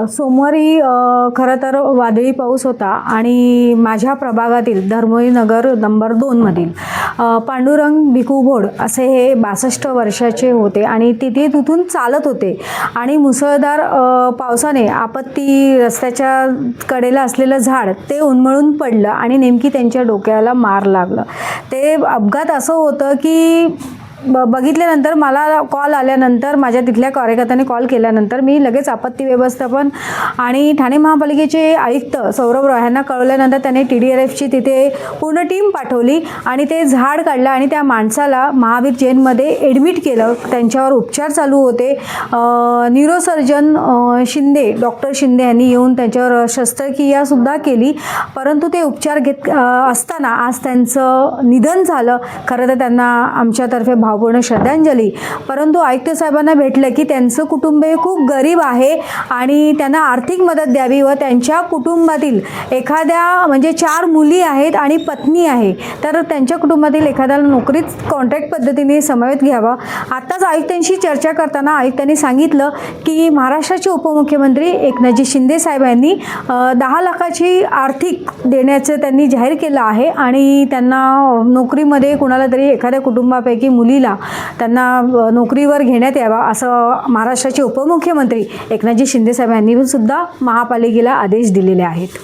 सोमवारी खरं तर वादळी पाऊस होता आणि माझ्या प्रभागातील धर्मोई नगर नंबर 2 मधील पांडुरंग भिकू भोड असे हे 62 वर्षाचे होते आणि तिथून चालत होते आणि मुसळधार पावसाने आपत्ती रस्त्याच्या कडेला असलेलं झाड ते उन्मळून पडलं आणि नेमकी त्यांच्या डोक्याला मार लागला। ते अपघात असं होतं की बघितल्यानंतर मला कॉल आल्यानंतर माझ्या तिथल्या कार्यकर्त्याने कॉल केल्यानंतर मी लगेच आपत्ती व्यवस्थापन आणि ठाणे महापालिकेचे आयुक्त सौरभ रॉय यांना कळवल्यानंतर त्याने TDRFची तिथे पूर्ण टीम पाठवली आणि ते झाड काढलं आणि त्या माणसाला महावीर जैनमध्ये ॲडमिट केलं। त्यांच्यावर उपचार चालू होते। न्यूरोसर्जन शिंदे डॉक्टर शिंदे यांनी येऊन त्यांच्यावर शस्त्रक्रियासुद्धा केली, परंतु ते उपचार घेत असताना आज त्यांचं निधन झालं। खरं तर त्यांना आमच्यातर्फे भावपूर्ण श्रद्धांजली। परंतु आयुक्त साहेबांना भेटलं की त्यांचं कुटुंब हे खूप गरीब आहे आणि त्यांना आर्थिक मदत द्यावी व त्यांच्या कुटुंबातील एखाद्या म्हणजे 4 मुली आहेत आणि पत्नी आहे, तर त्यांच्या कुटुंबातील एखाद्याला नोकरीत कॉन्ट्रॅक्ट पद्धतीने समावेश घ्यावा। आत्ताच आयुक्तांशी चर्चा करताना आयुक्तांनी सांगितलं की महाराष्ट्राचे उपमुख्यमंत्री एकनाथजी शिंदे साहेब यांनी 10 लाखाची आर्थिक देण्याचं त्यांनी जाहीर केलं आहे आणि त्यांना नोकरीमध्ये कुणाला तरी एखाद्या कुटुंबापैकी मुलीला त्यांना नोकरीवर घेण्यात यावा असं महाराष्ट्राचे उपमुख्यमंत्री एकनाथजी शिंदे साहेब यांनी सुद्धा महापालिकेला आदेश दिलेले आहेत।